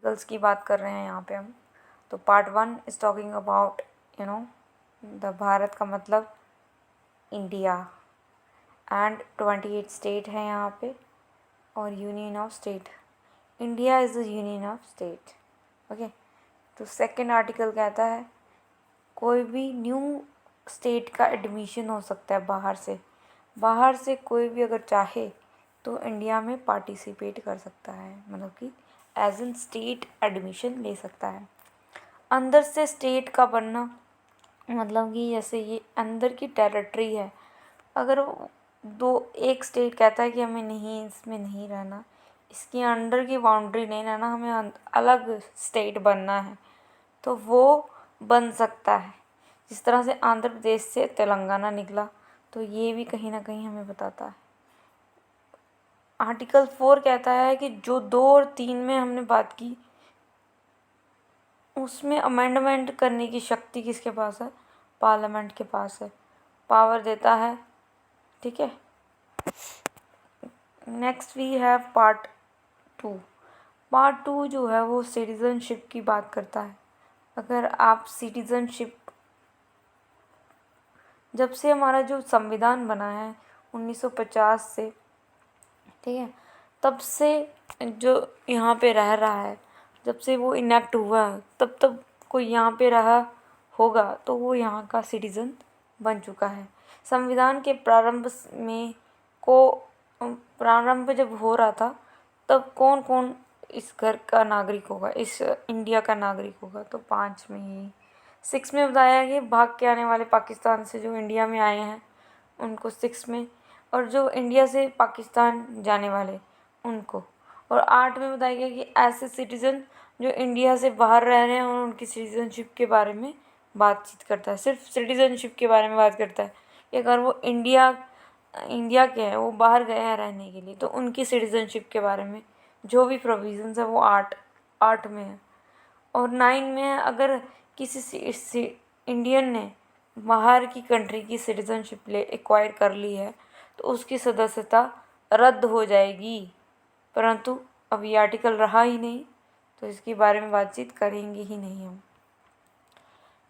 Articles की बात कर रहे हैं यहाँ पे हम। तो part 1 is talking about the Bharat का मतलब इंडिया एंड 28 स्टेट है यहाँ पे और union of state. India is the union of state. Okay, तो सेकंड आर्टिकल कहता है कोई भी न्यू स्टेट का एडमिशन हो सकता है बाहर से कोई भी अगर चाहे तो इंडिया में पार्टिसिपेट कर सकता है, मतलब कि एज एन स्टेट एडमिशन ले सकता है। अंदर से स्टेट का बनना मतलब कि जैसे ये अंदर की टेरिटरी है, अगर एक स्टेट कहता है कि हमें नहीं, इसमें नहीं रहना, इसके अंडर की बाउंड्री नहीं रहना, हमें अलग स्टेट बनना है, तो वो बन सकता है। जिस तरह से आंध्र प्रदेश से तेलंगाना निकला, तो ये भी कहीं ना कहीं हमें बताता है। आर्टिकल 4 कहता है कि जो 2 और 3 में हमने बात की, उसमें अमेंडमेंट करने की शक्ति किसके पास है? पार्लियामेंट के पास है, पावर देता है। ठीक है, next we have part 2। Part 2 जो है वो सिटीज़नशिप की बात करता है। अगर आप सिटीज़नशिप, जब से हमारा जो संविधान बना है 1950 से, ठीक है, तब से जो यहाँ पे रह रहा है, जब से वो इनेक्ट हुआ तब कोई यहाँ पे रहा होगा तो वो यहाँ का सिटीज़न बन चुका है। संविधान के प्रारंभ जब हो रहा था, तब कौन कौन इस घर का नागरिक होगा, इस इंडिया का नागरिक होगा? तो 5 में ही 6 में बताया कि भाग के आने वाले पाकिस्तान से जो इंडिया में आए हैं उनको 6 में, और जो इंडिया से पाकिस्तान जाने वाले उनको, और 8 में बताया गया कि ऐसे सिटीज़न जो इंडिया से बाहर रह रहे हैं और उनकी सिटीज़नशिप के बारे में बातचीत करता है। सिर्फ सिटीज़नशिप के बारे में बात करता है कि अगर वो इंडिया के हैं, वो बाहर गए हैं रहने के लिए, तो उनकी सिटीज़नशिप के बारे में जो भी प्रोविज़न्स है वो 8 में है। और 9 में है, अगर किसी इंडियन ने बाहर की कंट्री की सिटीज़नशिप एक्वायर कर ली है तो उसकी सदस्यता रद्द हो जाएगी। परंतु अब ये आर्टिकल रहा ही नहीं, तो इसके बारे में बातचीत करेंगे ही नहीं हम।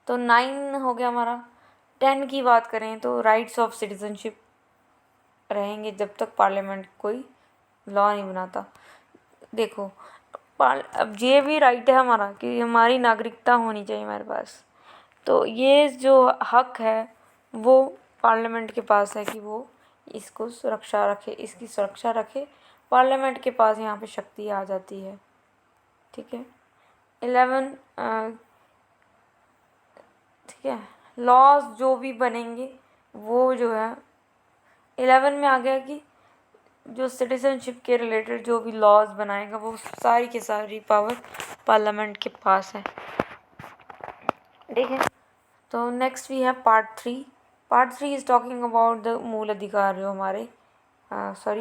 तो 9 हो गया हमारा। 10 की बात करें तो राइट्स ऑफ सिटीज़नशिप रहेंगे जब तक पार्लियामेंट कोई लॉ नहीं बनाता। देखो, अब ये भी राइट है हमारा कि हमारी नागरिकता होनी चाहिए हमारे पास, तो ये जो हक है वो पार्लियामेंट के पास है कि वो इसको सुरक्षा रखे, इसकी सुरक्षा रखे। पार्लियामेंट के पास यहाँ पे शक्ति आ जाती है। ठीक है, 11, ठीक है, लॉज जो भी बनेंगे वो जो है 11 में आ गया कि जो सिटीज़नशिप के रिलेटेड जो भी लॉज बनाएगा वो सारी की सारी पावर पार्लियामेंट के पास है। ठीक है, तो नेक्स्ट वी है part 3। Part 3 is talking about the मूल अधिकार, जो हमारे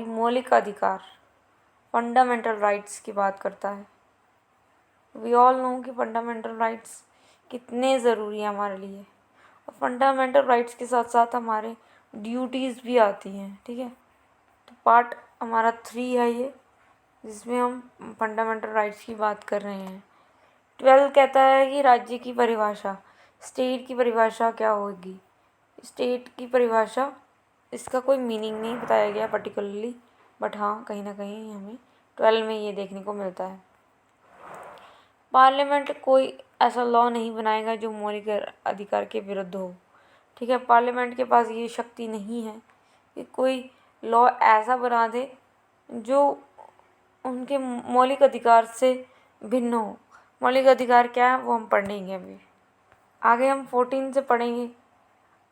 मौलिक अधिकार, फंडामेंटल राइट्स की बात करता है। वी ऑल नो कि फंडामेंटल राइट्स कितने ज़रूरी हैं हमारे लिए, और फंडामेंटल राइट्स के साथ साथ हमारे ड्यूटीज़ भी आती हैं। ठीक है, तो पार्ट हमारा 3 है ये, जिसमें हम फंडामेंटल राइट्स की बात कर रहे हैं। 12 कहता है कि राज्य की परिभाषा, स्टेट की परिभाषा क्या होगी। स्टेट की परिभाषा, इसका कोई मीनिंग नहीं बताया गया पर्टिकुलरली, बट हाँ कहीं ना कहीं हमें 12 में ये देखने को मिलता है। पार्लियामेंट कोई ऐसा लॉ नहीं बनाएगा जो मौलिक अधिकार के विरुद्ध हो। ठीक है, पार्लियामेंट के पास ये शक्ति नहीं है कि कोई लॉ ऐसा बना दे जो उनके मौलिक अधिकार से भिन्न हो। मौलिक अधिकार क्या है वो हम पढ़ेंगे अभी आगे। हम 14 से पढ़ेंगे।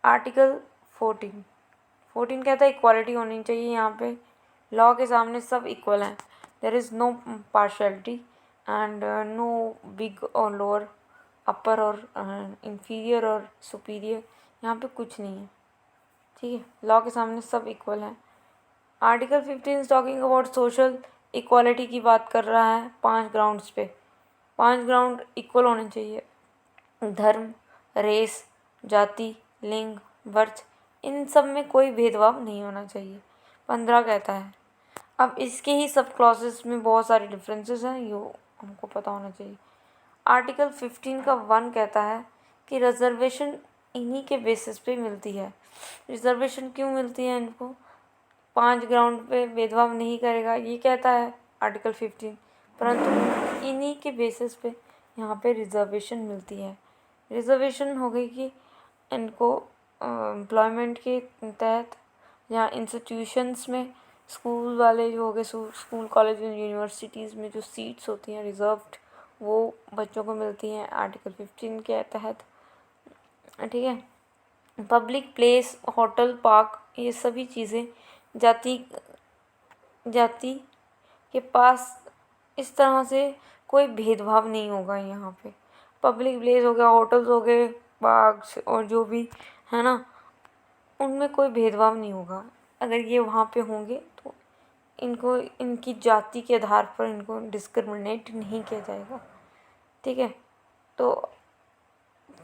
आर्टिकल 14 कहता है इक्वालिटी होनी चाहिए। यहाँ पे लॉ के सामने सब इक्वल हैं, there is no partiality and no big और लोअर, अपर और इंफीरियर और सुपीरियर, यहाँ पे कुछ नहीं है। ठीक है, लॉ के सामने सब इक्वल हैं। Article 15 talking about social equality की बात कर रहा है 5 ग्राउंड्स पे। 5 ग्राउंड इक्वल होने चाहिए: धर्म, रेस, जाति, लिंग, वर्ष, इन सब में कोई भेदभाव नहीं होना चाहिए। 15 कहता है। अब इसके ही सब क्लॉजेस में बहुत सारे डिफरेंसेस हैं, यो हमको पता होना चाहिए। आर्टिकल 15 का 1 कहता है कि रिजर्वेशन इन्हीं के बेसिस पे मिलती है। रिजर्वेशन क्यों मिलती है इनको? 5 ग्राउंड पे भेदभाव नहीं करेगा, ये कहता है आर्टिकल 15, परंतु इन्हीं के बेसिस पे यहाँ पे रिजर्वेशन मिलती है। रिजर्वेशन हो गई कि इनको एम्प्लॉयमेंट के तहत या इंस्टीट्यूशंस में स्कूल वाले जो हो गए, स्कूल कॉलेज यूनिवर्सिटीज़ में जो सीट्स होती हैं रिजर्व्ड, वो बच्चों को मिलती हैं आर्टिकल 15 के तहत। ठीक है। पब्लिक प्लेस, होटल, पार्क, ये सभी चीज़ें जाति के पास इस तरह से कोई भेदभाव नहीं होगा। यहाँ पे पब्लिक प्लेस हो गया, होटल्स हो गए, पार्क्स और जो भी है ना, उनमें कोई भेदभाव नहीं होगा। अगर ये वहाँ पे होंगे तो इनको इनकी जाति के आधार पर इनको डिस्क्रिमिनेट नहीं किया जाएगा। ठीक है। तो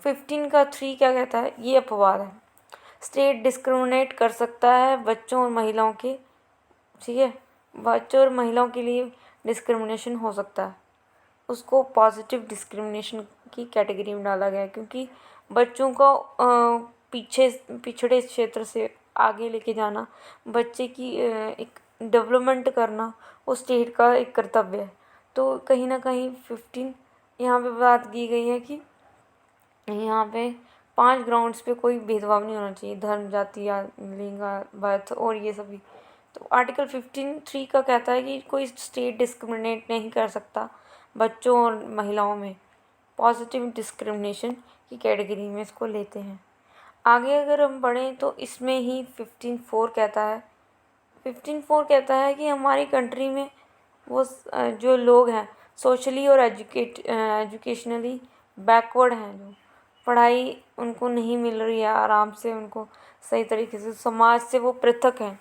15 का 3 क्या कहता है? ये अपवाद है। स्टेट डिस्क्रिमिनेट कर सकता है बच्चों और महिलाओं के, ठीक है, बच्चों और महिलाओं के लिए डिस्क्रिमिनेशन हो सकता है। उसको पॉजिटिव डिस्क्रिमिनेशन की कैटेगरी में डाला गया है, क्योंकि बच्चों को पिछड़े क्षेत्र से आगे लेके जाना, बच्चे की एक डेवलपमेंट करना, वो स्टेट का एक कर्तव्य है। तो कहीं ना कहीं 15 यहाँ पे बात की गई है कि यहाँ पे 5 ग्राउंड्स पे कोई भेदभाव नहीं होना चाहिए, धर्म, जाति या लिंग, बर्थ और ये सभी। तो आर्टिकल 15(3) का कहता है कि कोई स्टेट डिस्क्रिमिनेट नहीं कर सकता बच्चों और महिलाओं में। पॉजिटिव डिस्क्रिमिनेशन की कैटेगरी में इसको लेते हैं। आगे अगर हम बढ़ें तो इसमें ही 15(4) कहता है। 15(4) कहता है कि हमारी कंट्री में वो जो लोग हैं सोशली और एजुकेशनली बैकवर्ड हैं, जो पढ़ाई उनको नहीं मिल रही है आराम से, उनको सही तरीके से, समाज से वो पृथक हैं,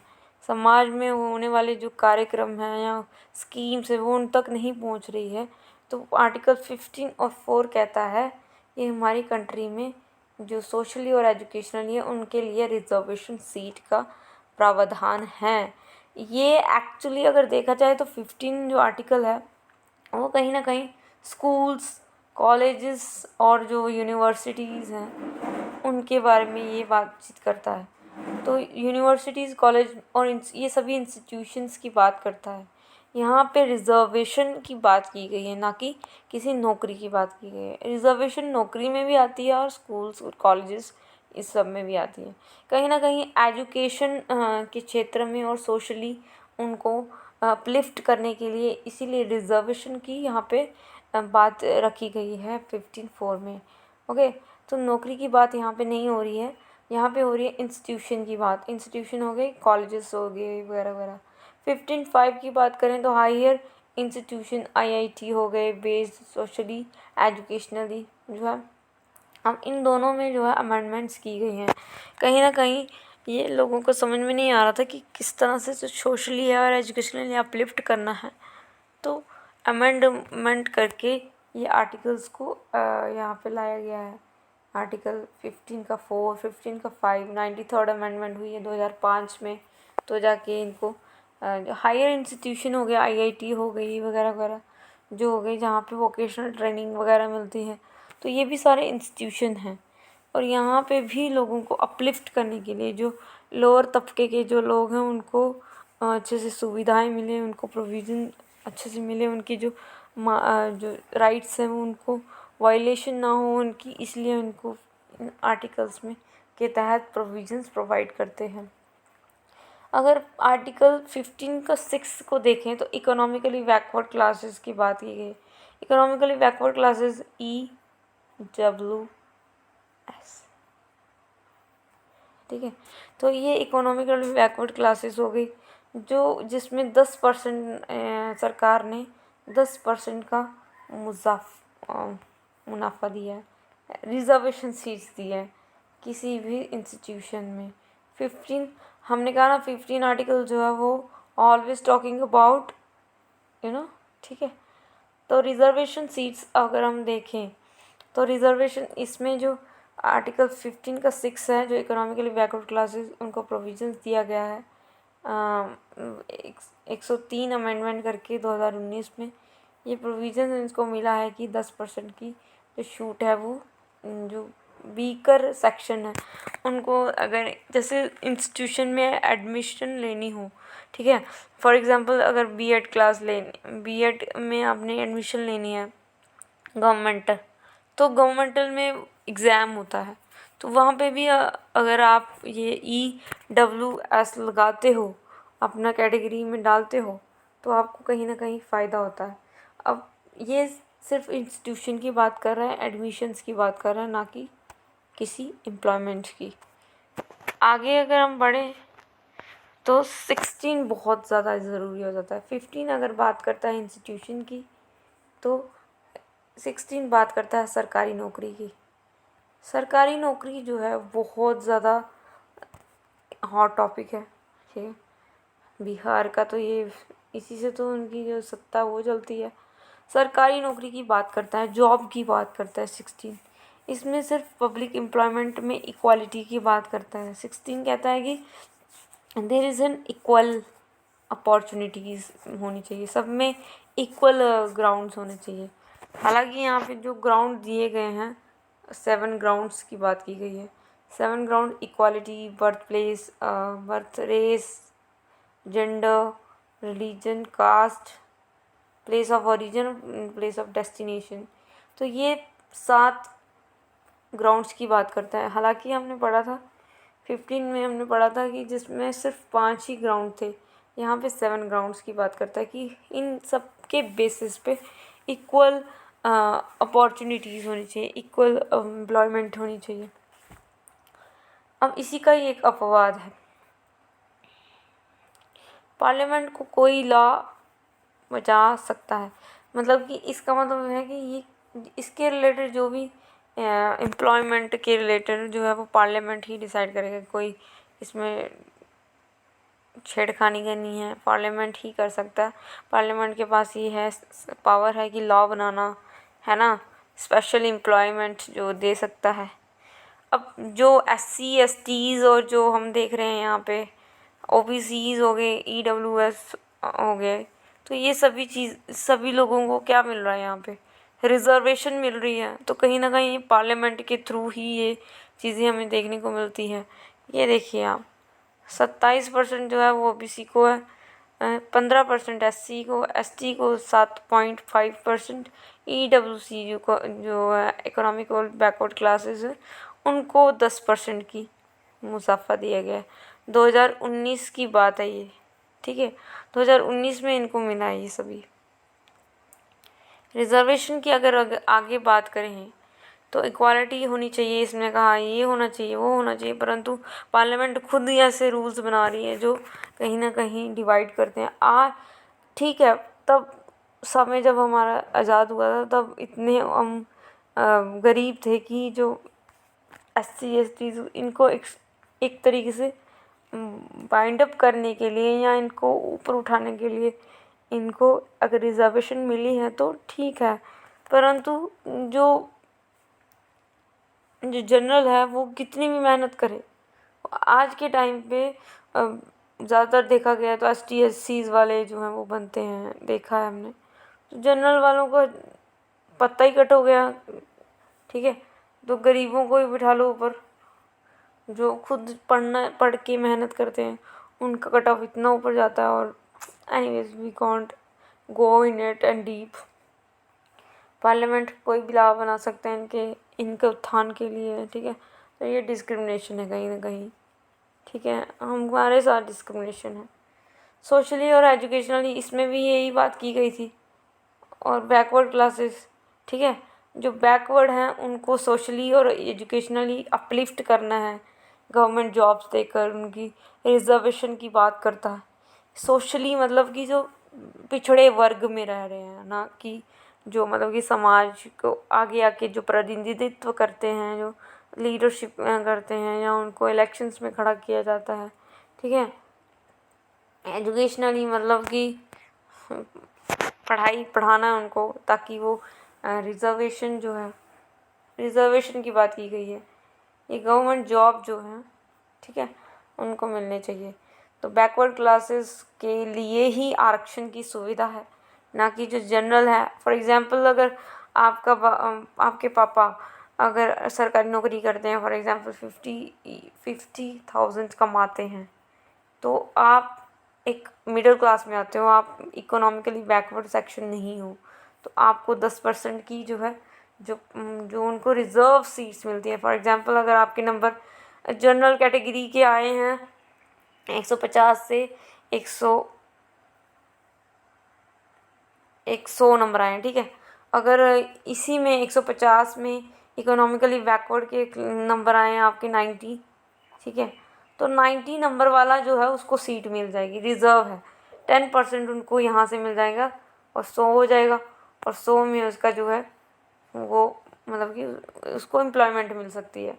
समाज में होने वाले जो कार्यक्रम हैं या स्कीम्स है वो उन तक नहीं पहुंच रही है। तो आर्टिकल 15 और 4 कहता है कि हमारी कंट्री में जो सोशली और एजुकेशनली है उनके लिए रिजर्वेशन सीट का प्रावधान है। ये एक्चुअली अगर देखा जाए तो 15 जो आर्टिकल है वो कहीं ना कहीं स्कूल्स, कॉलेजेस और जो यूनिवर्सिटीज़ हैं उनके बारे में ये बातचीत करता है। तो यूनिवर्सिटीज़, कॉलेज और ये सभी इंस्टीट्यूशंस की बात करता है। यहाँ पे रिजर्वेशन की बात की गई है, ना कि किसी नौकरी की बात की गई है। रिजर्वेशन नौकरी में भी आती है और स्कूल्स और कॉलेजेस इस सब में भी आती है। कहीं ना कहीं एजुकेशन के क्षेत्र में और सोशली उनको अपलिफ्ट करने के लिए इसीलिए रिजर्वेशन की यहाँ पे बात रखी गई है 15(4) में। ओके, तो नौकरी की बात यहाँ पे नहीं हो रही है, यहाँ पे हो रही है इंस्टीट्यूशन की बात। इंस्टीट्यूशन हो गए, कॉलेजेस हो गए वगैरह वगैरह। 15(5) की बात करें तो हायर इंस्टीट्यूशन, IIT हो गए, बेस्ड सोशली एजुकेशनली जो है, हम इन दोनों में जो है अमेंडमेंट्स की गई हैं। कहीं ना कहीं ये लोगों को समझ में नहीं आ रहा था कि किस तरह से जो सोशली है और एजुकेशनली अपलिफ्ट करना है, तो अमेंडमेंट करके ये आर्टिकल्स को यहाँ पे लाया गया है। आर्टिकल 15 का 4, 15 का 5, 93rd अमेंडमेंट हुई है 2005 में, तो जाके इनको हायर इंस्टीट्यूशन हो गया, IIT हो गई वगैरह वगैरह जो हो गई, जहाँ पे वोकेशनल ट्रेनिंग वगैरह मिलती है, तो ये भी सारे इंस्टीट्यूशन हैं। और यहाँ पे भी लोगों को अपलिफ्ट करने के लिए, जो लोअर तबके के जो लोग हैं उनको अच्छे से सुविधाएं मिले, उनको प्रोविज़न अच्छे से मिले, उनकी जो जो राइट्स हैं वो उनको वायलेशन ना हो उनकी, इसलिए उनको इन आर्टिकल्स में के तहत प्रोविज़न्स प्रोवाइड करते हैं। अगर आर्टिकल 15 का 6 को देखें तो इकोनॉमिकली बैकवर्ड क्लासेस की बात की गई। इकोनॉमिकली बैकवर्ड क्लासेस EWS, ठीक है। तो ये इकोनॉमिकली बैकवर्ड क्लासेस हो गई, जो जिसमें 10% सरकार ने 10% का मुनाफा दिया है, रिजर्वेशन सीट्स दी है किसी भी इंस्टीट्यूशन में। 15 हमने कहा ना, 15 आर्टिकल जो है वो ऑलवेज टॉकिंग अबाउट ठीक है। तो रिजर्वेशन सीट्स अगर हम देखें तो रिजर्वेशन इसमें जो आर्टिकल 15 का 6 है, जो इकोनॉमिकली बैकवर्ड क्लासेस उनको प्रोविजंस दिया गया है 103 अमेंडमेंट करके 2019 में। ये प्रोविज़न इनको मिला है कि 10% की जो छूट है वो जो वीकर सेक्शन है उनको, अगर जैसे इंस्टीट्यूशन में एडमिशन लेनी हो, ठीक है, फॉर एग्ज़ाम्पल अगर बीएड क्लास लेनी, बीएड में आपने एडमिशन लेनी है गवर्नमेंट, तो गवर्नमेंटल में एग्ज़ाम होता है, तो वहाँ पे भी अगर आप ये EWS लगाते हो, अपना कैटेगरी में डालते हो, तो आपको कहीं ना कहीं फ़ायदा होता है। अब ये सिर्फ इंस्टीट्यूशन की बात कर रहे हैं, एडमिशन्स की बात कर रहे हैं, ना कि किसी एम्प्लॉयमेंट की। आगे अगर हम बढ़ें तो 16 बहुत ज़्यादा ज़रूरी हो जाता है। 15 अगर बात करता है इंस्टीट्यूशन की, तो 16 बात करता है सरकारी नौकरी की। सरकारी नौकरी जो है बहुत ज़्यादा हॉट टॉपिक है, ठीक है। बिहार का तो ये, इसी से तो उनकी जो सत्ता वो चलती है। सरकारी नौकरी की बात करता है, जॉब की बात करता है 16। इसमें सिर्फ पब्लिक एम्प्लॉयमेंट में इक्वालिटी की बात करता है। 16 कहता है कि there is an equal opportunities होनी चाहिए, सब में इक्वल ग्राउंड्स होने चाहिए। हालांकि यहाँ पे जो ग्राउंड दिए गए हैं 7 ग्राउंड्स की बात की गई है। 7 ground equality, birth place, birth race, gender, religion, caste, place of origin, place of destination. तो ये 7 ग्राउंड्स की बात करता है। हालांकि हमने पढ़ा था 15 में, हमने पढ़ा था कि जिसमें सिर्फ 5 ही ग्राउंड थे। यहाँ पे 7 ग्राउंड्स की बात करता है कि इन सब के बेसिस पे इक्वल अपॉर्चुनिटीज़ होनी चाहिए, इक्वल एम्प्लॉयमेंट होनी चाहिए। अब इसी का ही एक अपवाद है, पार्लियामेंट को कोई लॉ बचा सकता है। मतलब कि इसका मतलब है कि ये इसके रिलेटेड जो भी एम्प्लॉयमेंट के रिलेटेड जो है वो पार्लियामेंट ही डिसाइड करेगा। कोई इसमें छेड़खानी करनी है, पार्लियामेंट ही कर सकता है। पार्लियामेंट के पास ये है पावर है कि लॉ बनाना, है ना, स्पेशल एम्प्लॉयमेंट जो दे सकता है। अब जो SC STs और जो हम देख रहे हैं यहाँ पे OBCs हो गए, EWS हो गए, तो ये सभी लोगों को क्या मिल रहा है यहाँ पे, रिजर्वेशन मिल रही है। तो कहीं ना कहीं पार्लियामेंट के थ्रू ही ये चीज़ें हमें देखने को मिलती है। ये देखिए आप, 27% जो है वो OBC को है, 15% SC को, ST को 7.5%, EWC जो है इकोनॉमिक बैकवर्ड क्लासेस है, उनको 10% की मुनाफा दिया गया है। 2019 की बात है ये, ठीक है, 2019 में इनको मिला है ये सभी। रिजर्वेशन की अगर आगे बात करें तो इक्वालिटी होनी चाहिए, इसमें कहा ये होना चाहिए, वो होना चाहिए, परंतु पार्लियामेंट खुद ही ऐसे रूल्स बना रही है जो कहीं ना कहीं डिवाइड करते हैं। ठीक है, तब समय जब हमारा आज़ाद हुआ था तब इतने हम गरीब थे कि जो SC ST इनको एक तरीके से बाइंड अप करने के लिए या इनको ऊपर उठाने के लिए इनको अगर रिजर्वेशन मिली है तो ठीक है, परंतु जो जनरल है वो कितनी भी मेहनत करे, आज के टाइम पे ज़्यादातर देखा गया तो ST SCs वाले जो हैं वो बनते हैं, देखा है हमने। तो जनरल वालों का पत्ता ही कट हो गया, ठीक है, तो गरीबों को ही बिठा लो ऊपर। जो खुद पढ़ के मेहनत करते हैं उनका कट ऑफ इतना ऊपर जाता है। और anyways we can't go in it and deep. Parliament कोई भी लॉ बना सकते हैं इनके उत्थान के लिए, ठीक है। तो ये डिस्क्रिमिनेशन है कहीं ना कहीं, ठीक है, हमारे साथ डिस्क्रिमिनेशन है सोशली और एजुकेशनली, इसमें भी यही बात की गई थी। और बैकवर्ड क्लासेस, ठीक है, जो बैकवर्ड हैं उनको सोशली और एजुकेशनली अपलिफ्ट करना है, गवर्नमेंट जॉब्स देकर उनकी रिजर्वेशन की बात करता है। सोशली मतलब कि जो पिछड़े वर्ग में रह रहे हैं, ना कि जो मतलब कि समाज को आगे आके जो प्रतिनिधित्व करते हैं, जो लीडरशिप करते हैं या उनको इलेक्शंस में खड़ा किया जाता है, ठीक है। एजुकेशनली मतलब कि पढ़ाना है उनको, ताकि वो रिजर्वेशन जो है, रिजर्वेशन की बात की गई है, ये गवर्नमेंट जॉब जो है, ठीक है, उनको मिलने चाहिए। तो बैकवर्ड क्लासेस के लिए ही आरक्षण की सुविधा है, ना कि जो जनरल है। फॉर एग्ज़ाम्पल अगर आपके पापा अगर सरकारी नौकरी करते हैं, फॉर एग्ज़ाम्पल 50,000 कमाते हैं, तो आप एक मिडिल क्लास में आते हो, आप इकोनॉमिकली बैकवर्ड सेक्शन नहीं हो, तो आपको 10% की जो है जो उनको रिज़र्व सीट्स मिलती है। फॉर एग्ज़ाम्पल अगर आपके नंबर जनरल कैटेगरी के आए हैं 150 से 100 नंबर आए हैं, ठीक है। अगर इसी में 150 में इकोनॉमिकली बैकवर्ड के नंबर आए हैं आपके 90, ठीक है, तो 90 नंबर वाला जो है उसको सीट मिल जाएगी, रिज़र्व है। 10% उनको यहाँ से मिल जाएगा और 100 हो जाएगा, और 100 में उसका जो है वो मतलब कि उसको एम्प्लॉयमेंट मिल सकती है।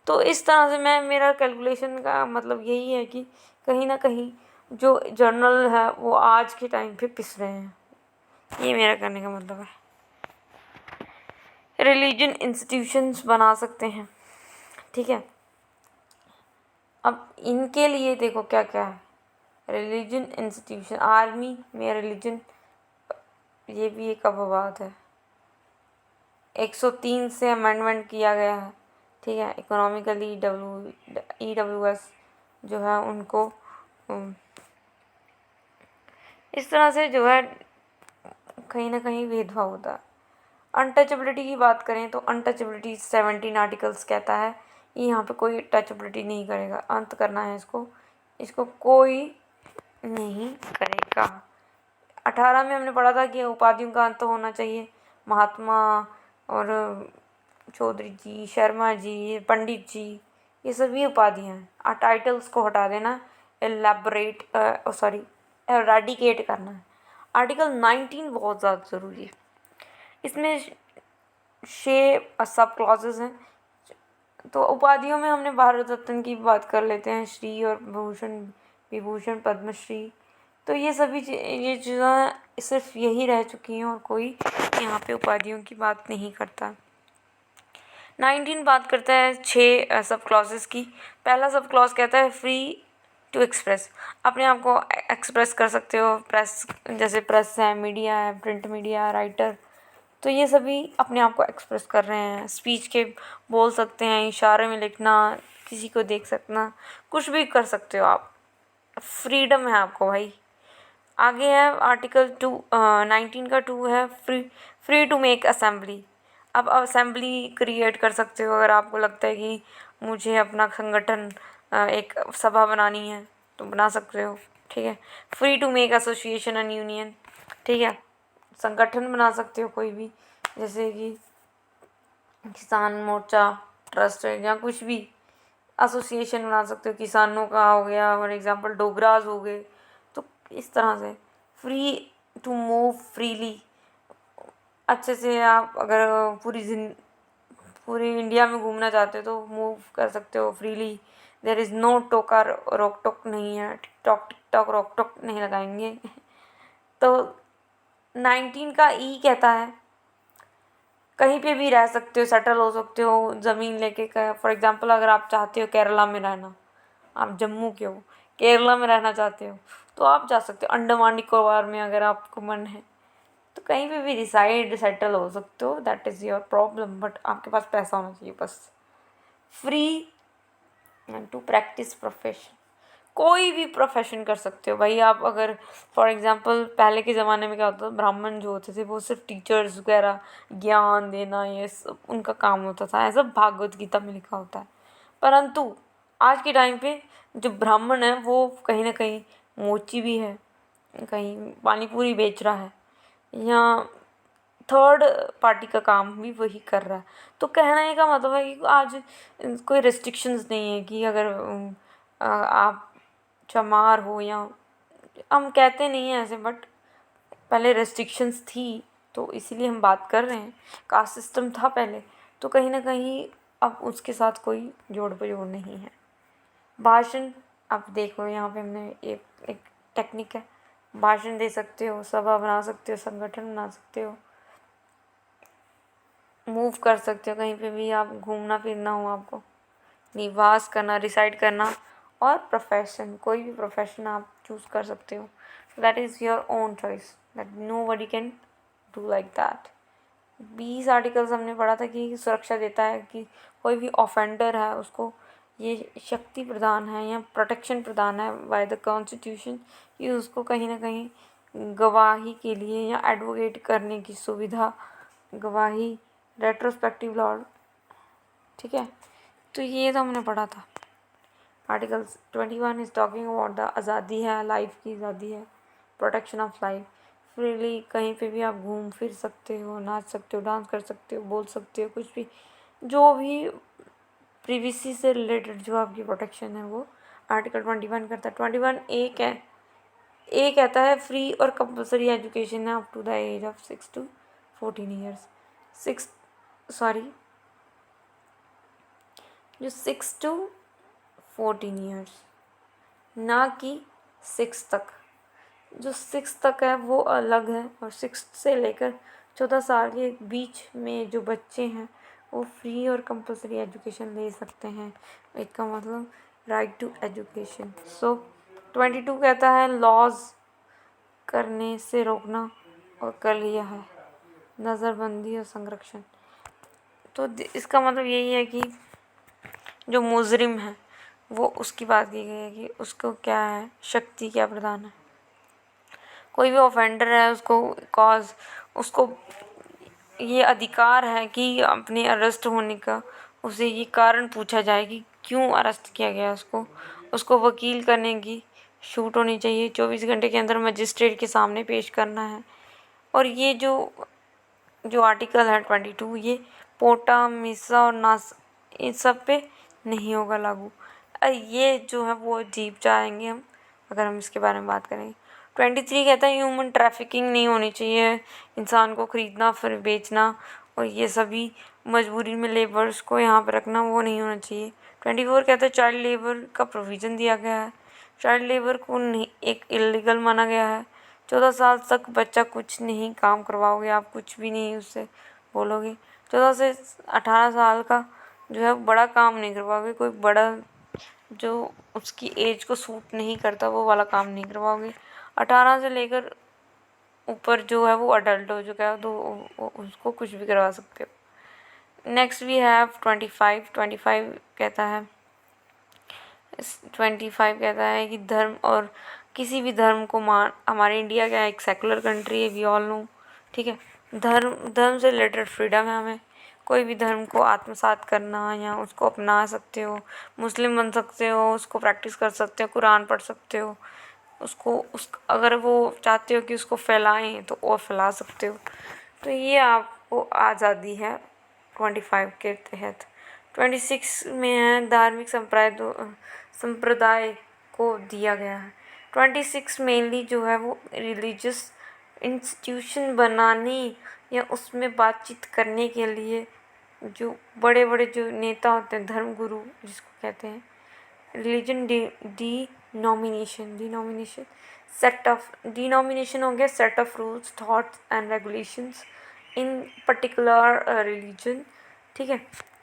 तो इस तरह से मेरा कैलकुलेशन का मतलब यही है कि कहीं ना कहीं जो जर्नल है वो आज के टाइम पे पिस रहे हैं। ये मेरा करने का मतलब है। रिलीजन इंस्टीट्यूशंस बना सकते हैं, ठीक है। अब इनके लिए देखो क्या क्या है। रिलीजन इंस्टीट्यूशन, आर्मी में रिलीजन, ये भी एक अपवाद है। 103 से अमेंडमेंट किया गया है, ठीक है। इकोनॉमिकली EWS जो है उनको इस तरह से जो है कहीं ना कहीं भेदभाव होता है। अनटचेबिलिटी की बात करें तो अनटचेबिलिटी 17 आर्टिकल्स कहता है ये यहाँ पे कोई टचेबिलिटी नहीं करेगा, अंत करना है इसको कोई नहीं करेगा। 18 में हमने पढ़ा था कि उपाधियों का अंत होना चाहिए। महात्मा और चौधरी जी, शर्मा जी, पंडित जी, ये सभी उपाधियाँ हैं। टाइटल्स को हटा देना, एराडिकेट करना है। आर्टिकल 19 बहुत ज़्यादा ज़रूरी है। इसमें 6 सब क्लॉजेज हैं। तो उपाधियों में हमने भारत रत्न की बात कर लेते हैं, श्री और भूषण, विभूषण, पद्मश्री। तो ये सभी ये चीज़ें सिर्फ यही रह चुकी हैं और कोई यहाँ पे उपाधियों की बात नहीं करता। 19 बात करता है 6 सब क्लॉजेस की। पहला सब क्लॉज कहता है फ्री टू एक्सप्रेस, अपने आप को एक्सप्रेस कर सकते हो। प्रेस, जैसे प्रेस है, मीडिया है, प्रिंट मीडिया, राइटर, तो ये सभी अपने आप को एक्सप्रेस कर रहे हैं। स्पीच के बोल सकते हैं, इशारे में लिखना, किसी को देख सकना, कुछ भी कर सकते हो आप, फ्रीडम है आपको भाई। आगे है आर्टिकल 19 का 2 है फ्री टू मेक असेंबली। अब असेंबली क्रिएट कर सकते हो अगर आपको लगता है कि मुझे अपना संगठन एक सभा बनानी है तो बना सकते हो, ठीक है। Free to make association and union, ठीक है, संगठन बना सकते हो कोई भी, जैसे कि किसान मोर्चा, ट्रस्ट या कुछ भी एसोसिएशन बना सकते हो। किसानों का हो गया फॉर एग्जांपल, डोगराज हो गए। तो इस तरह से फ्री टू मूव फ्रीली, अच्छे से आप अगर पूरी इंडिया में घूमना चाहते हो तो मूव कर सकते हो फ्रीली। देयर इज़ नो टोका, रोक टोक नहीं है, टिकटॉक रोक टोक नहीं लगाएंगे। तो 19 का ई कहता है कहीं पे भी रह सकते हो, सेटल हो सकते हो ज़मीन लेके। फॉर एग्जांपल अगर आप चाहते हो केरला में रहना, आप जम्मू के हो, केरला में रहना चाहते हो तो आप जा सकते हो। अंडमान निकोबार में अगर आपको मन है तो कहीं पे भी डिसाइड सेटल हो सकते हो, that is your problem, but आपके पास पैसा होना चाहिए बस। फ्री टू प्रैक्टिस प्रोफेशन, कोई भी प्रोफेशन कर सकते हो भाई आप। अगर फॉर एग्जांपल पहले के ज़माने में क्या होता था, ब्राह्मण जो होते थे वो सिर्फ टीचर्स वगैरह, ज्ञान देना, ये सब उनका काम होता था, ऐसा भागवत गीता में लिखा होता है। परंतु आज के टाइम पे जो ब्राह्मण है वो कहीं ना कहीं मोची भी है, कहीं पानी पूरी बेच रहा है, या थर्ड पार्टी का काम भी वही कर रहा है। तो कहने का मतलब है कि आज कोई रेस्ट्रिक्शंस नहीं है कि अगर आप चमार हो, या हम कहते नहीं हैं ऐसे, बट पहले रेस्ट्रिक्शंस थी तो इसीलिए हम बात कर रहे हैं। कास्ट सिस्टम था पहले, तो कहीं ना कहीं अब उसके साथ कोई जोड़ बजोड़ नहीं है। भाषण, आप देखो यहाँ पे हमने एक टेक्निक है, भाषण दे सकते हो, सभा बना सकते हो, संगठन बना सकते हो, मूव कर सकते हो, कहीं पे भी आप घूमना फिरना हो आपको, निवास करना, रिसाइड करना, और प्रोफेशन, कोई भी प्रोफेशन आप चूज़ कर सकते हो. That is your own choice, that nobody can do like that. 20 articles हमने पढ़ा था कि सुरक्षा देता है कि कोई भी ऑफेंडर है उसको ये शक्ति प्रदान है या प्रोटेक्शन प्रदान है बाय द कॉन्स्टिट्यूशन कि उसको कहीं ना कहीं गवाही के लिए या एडवोकेट करने की सुविधा, गवाही, रेट्रोस्पेक्टिव लॉ. ठीक है, तो ये तो हमने पढ़ा था. Articles 21 is talking about the आज़ादी है, लाइफ की आज़ादी है, प्रोटेक्शन ऑफ लाइफ. फ्रीली कहीं पे भी आप घूम फिर सकते हो, नाच सकते हो, डांस कर सकते हो, बोल सकते हो, कुछ भी जो भी प्रिवेसी से रिलेटेड जो आपकी प्रोटेक्शन है वो आर्टिकल 21 करता है. 21 ए कहता है फ्री और कंपलसरी एजुकेशन है up to the age of 6 to 14 years. जो 6 to 14 ईयर्स, ना कि 6 तक. जो 6 तक है वो अलग है, और 6 से लेकर 14 साल के बीच में जो बच्चे हैं वो फ्री और कंपलसरी एजुकेशन ले सकते हैं. इसका मतलब राइट टू एजुकेशन. सो 22 कहता है लॉज करने से रोकना और कर लिया है नज़रबंदी और संरक्षण. तो इसका मतलब यही है कि जो मुजरिम है वो उसकी बात की गई है कि उसको क्या है, शक्ति क्या प्रदान है. कोई भी ऑफेंडर है उसको ये अधिकार है कि अपने अरेस्ट होने का उसे ये कारण पूछा जाए कि क्यों अरेस्ट किया गया. उसको वकील करने की छूट होनी चाहिए. 24 घंटे के अंदर मजिस्ट्रेट के सामने पेश करना है. और ये जो आर्टिकल है 22, ये पोटा, मिसा और नास इन सब पे नहीं होगा लागू. ये जो है वो डीप जाएंगे हम अगर हम इसके बारे में बात करेंगे. 23 कहता है ह्यूमन ट्रैफिकिंग नहीं होनी चाहिए, इंसान को ख़रीदना फिर बेचना और ये सभी मजबूरी में लेबर्स को यहाँ पर रखना वो नहीं होना चाहिए. 24 कहता है चाइल्ड लेबर का प्रोविज़न दिया गया है. चाइल्ड लेबर को नहीं एक इलीगल माना गया है. 14 साल तक बच्चा कुछ नहीं काम करवाओगे, आप कुछ भी नहीं उससे बोलोगे. 14 से 18 साल का जो है बड़ा काम नहीं करवाओगे, कोई बड़ा जो उसकी एज को सूट नहीं करता वो वाला काम नहीं करवाओगे. 18 से लेकर ऊपर जो है वो अडल्ट हो चुका है तो उसको कुछ भी करवा सकते हो. Next we have 25. 25 कहता है कि धर्म और किसी भी धर्म को हमारे इंडिया का एक सेकुलर कंट्री है, वी ऑल नो. ठीक है, धर्म से रिलेटेड फ्रीडम है. हमें कोई भी धर्म को आत्मसात करना या उसको अपना सकते हो, मुस्लिम बन सकते हो, उसको प्रैक्टिस कर सकते हो, कुरान पढ़ सकते हो, अगर वो चाहते हो कि उसको फैलाएं तो वो फैला सकते हो. तो ये आपको आज़ादी है 25 के तहत. 26 में है धार्मिक संप्रदाय को दिया गया है. 26 मेनली जो है वो रिलीजियस इंस्टीट्यूशन बनाने या उसमें बातचीत करने के लिए जो बड़े बड़े जो नेता होते हैं, धर्म गुरु जिसको कहते हैं, रिलीजन डिनोमिनेशन हो गया set of rules, thoughts and regulations in particular religion. ठीक है,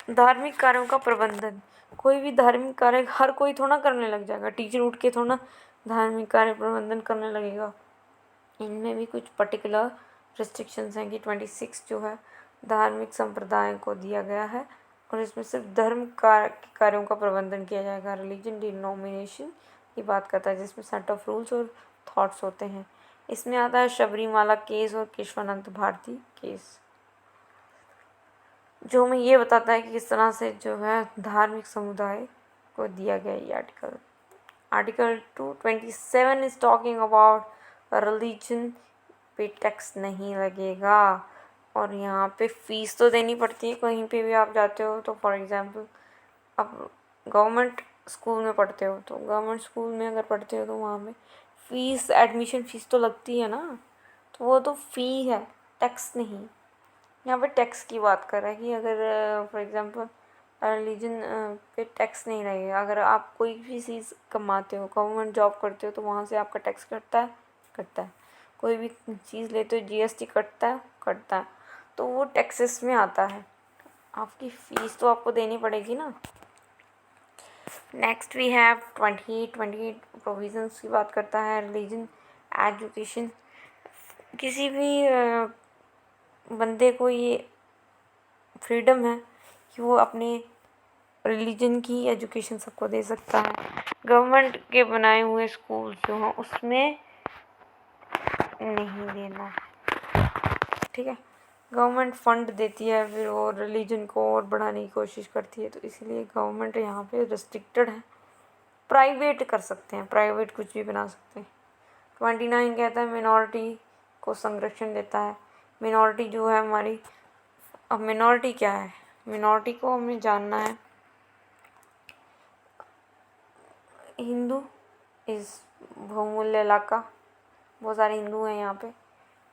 धार्मिक कार्यों का प्रबंधन. कोई भी धार्मिक कार्य हर कोई थोड़ा करने लग जाएगा, टीचर उठ के थोड़ा धार्मिक कार्य प्रबंधन करने लगेगा. इनमें भी कुछ पर्टिकुलर रिस्ट्रिक्शंस हैं कि 26 जो है धार्मिक संप्रदाय को दिया गया है और इसमें सिर्फ धर्म कार्यों का प्रबंधन किया जाएगा. रिलीजन डिनोमिनेशन की बात करता है जिसमें सेट ऑफ रूल्स और थॉट्स होते हैं. इसमें आता है शबरीमाला केस और केशवानंद भारती केस, जो हमें ये बताता है कि किस तरह से जो है धार्मिक समुदाय को दिया गया ये article. Article 227 is talking about religion पे टैक्स नहीं लगेगा और यहाँ पे फ़ीस तो देनी पड़ती है कहीं पे भी आप जाते हो. तो फॉर एग्ज़ाम्पल आप गवर्नमेंट स्कूल में पढ़ते हो तो गवर्नमेंट स्कूल में अगर पढ़ते हो तो वहाँ में फ़ीस, एडमिशन फ़ीस तो लगती है ना, तो वो तो फ़ी है, टैक्स नहीं. यहाँ पे टैक्स की बात कर रहा है कि अगर फॉर एग्ज़ाम्पल रिलीजन पे टैक्स नहीं लगेगा. अगर आप कोई भी चीज़ कमाते हो, गवर्नमेंट जॉब करते हो तो वहाँ से आपका टैक्स कटता है. कोई भी चीज़ लेते हो जीएसटी कटता है, तो वो टैक्सेस में आता है. आपकी फ़ीस तो आपको देनी पड़ेगी ना. नेक्स्ट वी हैव 28 प्रोविजंस की बात करता है रिलीजन एजुकेशन। किसी भी बंदे को ये फ्रीडम है कि वो अपने रिलीजन की एजुकेशन सबको दे सकता है। गवर्नमेंट के बनाए हुए स्कूल जो हैं उसमें नहीं देना है, ठीक है। गवर्नमेंट फंड देती है, फिर वो रिलीजन को और बढ़ाने की कोशिश करती है, तो इसीलिए गवर्नमेंट यहाँ पे रिस्ट्रिक्टेड है। प्राइवेट कर सकते हैं, प्राइवेट कुछ भी बना सकते हैं। 29 कहता है मिनॉरिटी को संरक्षण देता है। मिनॉरिटी जो है हमारी, अब मिनॉरिटी क्या है, मिनॉरिटी को हमें जानना है। हिंदू इस बहुमूल्य इलाका, बहुत सारे हिंदू हैं यहाँ पे,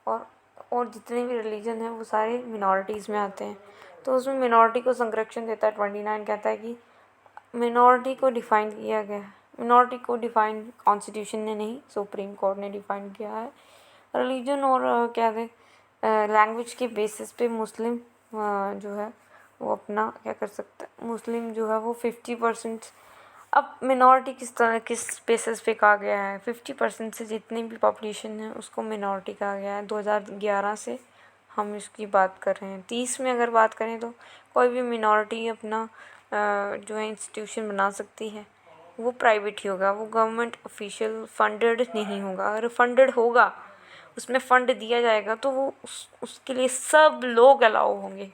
और जितने भी रिलीजन हैं वो सारे मिनॉरिटीज़ में आते हैं, तो उसमें मिनॉरिटी को संरक्षण देता है। 29 कहता है कि मिनॉरिटी को डिफ़ाइन किया गया है। मिनॉरिटी को डिफ़ाइन कॉन्स्टिट्यूशन ने नहीं, सुप्रीम कोर्ट ने डिफ़ाइन किया है। रिलीजन और क्या कहते लैंग्वेज के बेसिस पे मुस्लिम जो है वो अपना क्या कर सकता है, मुस्लिम जो है वो 50%। अब मिनॉरिटी किस बेसिस पे कहा गया है, 50% से जितनी भी पॉपुलेशन है उसको मिनॉरिटी कहा गया है। 2011 से हम इसकी बात कर रहे हैं। 30 में अगर बात करें तो कोई भी मिनॉरिटी अपना जो है इंस्टीट्यूशन बना सकती है, वो प्राइवेट ही होगा, वो गवर्नमेंट ऑफिशियल फंडेड नहीं होगा। अगर फंडेड होगा, उसमें फ़ंड दिया जाएगा, तो वो उसके लिए सब लोग अलाउ होंगे।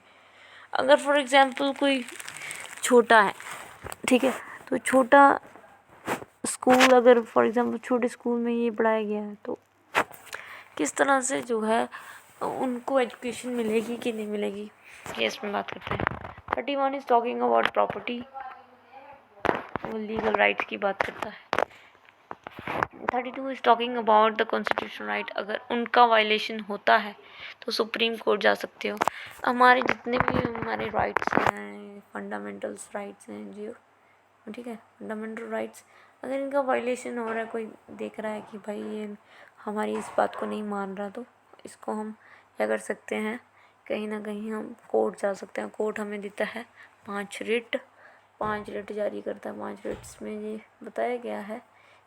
अगर फॉर एग्ज़ाम्पल कोई छोटा है, ठीक है, तो छोटा स्कूल, अगर फॉर एग्ज़ाम्पल छोटे स्कूल में ये पढ़ाया गया है, तो किस तरह से जो है उनको एजुकेशन मिलेगी कि नहीं मिलेगी, ये इसमें बात करते हैं। 31 इज़ टॉकिंग अबाउट प्रॉपर्टी, वो लीगल राइट्स की बात करता है। 32 is talking about the constitution right, अगर उनका वायलेशन होता है तो सुप्रीम कोर्ट जा सकते हो। हमारे जितने भी हमारे राइट्स हैं, फंडामेंटल्स राइट्स हैं जी, ठीक है, फंडामेंटल राइट्स, अगर इनका वायलेशन हो रहा है, कोई देख रहा है कि भाई ये हमारी इस बात को नहीं मान रहा, तो इसको हम क्या कर सकते हैं, कहीं ना कहीं हम कोर्ट जा सकते हैं। कोर्ट हमें देता है 5 रिट जारी करता है। 5 रिट्स में ये बताया गया है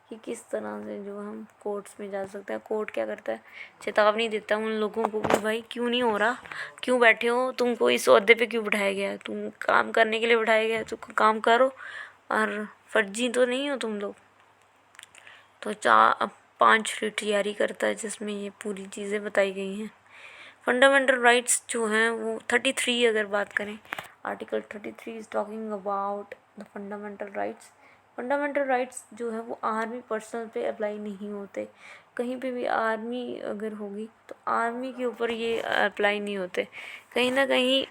कि किस तरह से जो हम कोर्ट्स में जा सकते हैं। कोर्ट क्या करता है, चेतावनी देता है उन लोगों को कि भाई क्यों नहीं हो रहा, क्यों बैठे हो, तुमको इस ओहदे पे क्यों बिठाया गया है, तुम काम करने के लिए बिठाया गया है, तो काम करो, और फर्जी तो नहीं हो तुम लोग। तो 5 रिट जारी करता है जिसमें ये पूरी चीज़ें बताई गई हैं। फंडामेंटल राइट्स जो हैं वो 33 अगर बात करें, article 33 is talking about the fundamental rights. Fundamental rights जो है वो आर्मी पर्सनल पे अप्लाई नहीं होते। कहीं पे भी आर्मी अगर होगी तो आर्मी के ऊपर ये अप्लाई नहीं होते, कहीं ना कहीं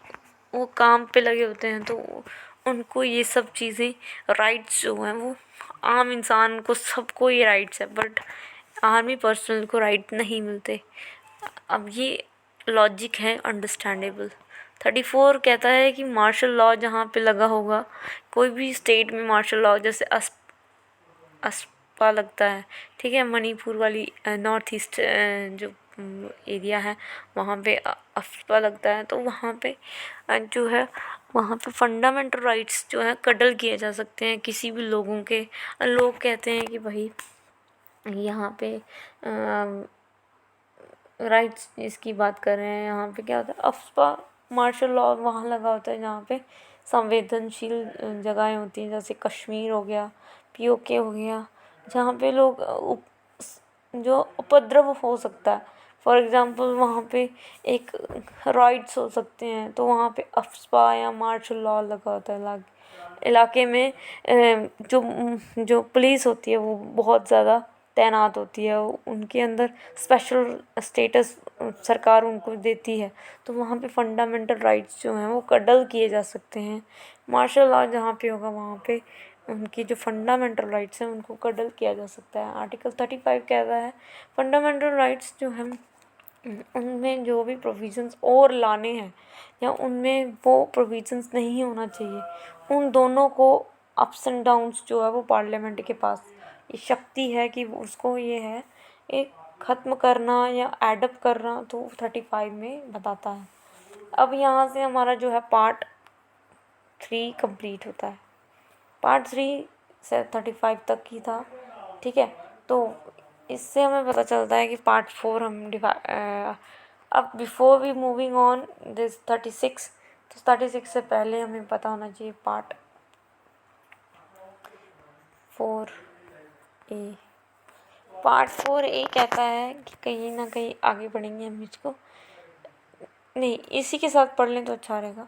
वो काम पे लगे होते हैं, तो उनको ये सब चीज़ें राइट्स जो हैं वो आम इंसान को सबको ये राइट्स है, बट आर्मी पर्सनल को राइट नहीं मिलते। अब ये लॉजिक है अंडरस्टैंडेबल। 34 कहता है कि मार्शल लॉ जहाँ पे लगा होगा, कोई भी स्टेट में मार्शल लॉ, जैसे अस्पा लगता है, ठीक है, मणिपुर वाली नॉर्थ ईस्ट जो एरिया है वहाँ पे अस्पा लगता है, तो वहाँ पे जो है वहाँ पे फंडामेंटल राइट्स जो है कटल किए जा सकते हैं किसी भी लोगों के। लोग कहते हैं कि भाई यहाँ पे राइट्स इसकी बात कर रहे हैं, यहाँ पे क्या होता है, अफ्स्पा मार्शल लॉ वहाँ लगा होता है जहाँ पे संवेदनशील जगहें होती हैं, जैसे कश्मीर हो गया, पीओके हो गया, जहाँ पे लोग जो उपद्रव हो सकता है। फॉर एग्ज़ाम्पल वहाँ पे एक राइट्स हो सकते हैं, तो वहाँ पे अफ्स्पा या मार्शल लॉ लगा होता है। इलाके में जो जो पुलिस होती है वो बहुत ज़्यादा तैनात होती है, उनके अंदर स्पेशल स्टेटस सरकार उनको देती है, तो वहाँ पे फंडामेंटल राइट्स जो हैं वो कटल किए जा सकते हैं। मार्शल लॉ जहाँ पे होगा वहाँ पे उनकी जो फंडामेंटल राइट्स हैं उनको कटल किया जा सकता है। आर्टिकल 35 कहता है फंडामेंटल राइट्स जो हैं उनमें जो भी प्रोविज़न्स और लाने हैं या उनमें वो प्रोविज़न्स नहीं होना चाहिए, उन दोनों को अप्स एंड डाउन्स जो है वो पार्लियामेंट के पास ये शक्ति है कि उसको ये है एक ख़त्म करना या एडप्ट करना, तो 35 में बताता है। अब यहाँ से हमारा जो है पार्ट 3 कंप्लीट होता है। पार्ट 3 से 35 तक ही था, ठीक है। तो इससे हमें पता चलता है कि पार्ट 4 हम अब before we moving on this 36, तो 36 से पहले हमें पता होना चाहिए पार्ट 4A। पार्ट 4A कहता है कि कहीं ना कहीं आगे बढ़ेंगे हम इसको, नहीं इसी के साथ पढ़ लें तो अच्छा रहेगा।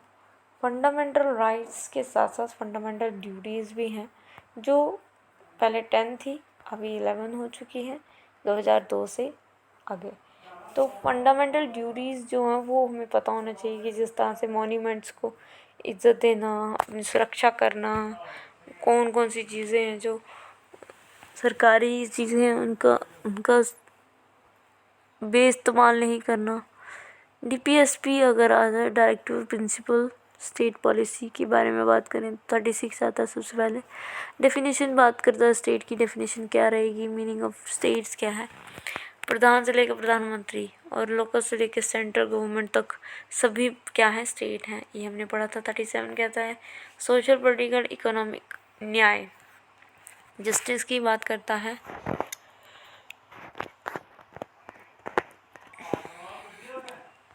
फंडामेंटल राइट्स के साथ साथ फंडामेंटल ड्यूटीज़ भी हैं, जो पहले 10 थी अभी 11 हो चुकी हैं 2002 से आगे। तो फंडामेंटल ड्यूटीज़ जो हैं वो हमें पता होना चाहिए कि जिस तरह से मॉन्यूमेंट्स को इज्जत देना, अपनी सुरक्षा करना, कौन कौन सी चीज़ें हैं जो सरकारी चीज़ें हैं उनका उनका बेइस्तेमाल नहीं करना। DPSP अगर आ जाए, डायरेक्टिव प्रिंसिपल स्टेट पॉलिसी के बारे में बात करें, 36 आता है सबसे पहले। डेफिनेशन बात करता है स्टेट की, डेफिनेशन क्या रहेगी, मीनिंग ऑफ स्टेट्स क्या है। प्रधान से लेकर प्रधानमंत्री और लोकल से लेकर सेंट्रल गवर्नमेंट तक सभी क्या है, स्टेट हैं, ये हमने पढ़ा था। 37 कहता है सोशल, पॉलिटिकल, इकोनॉमिक, न्याय, जस्टिस की बात करता है।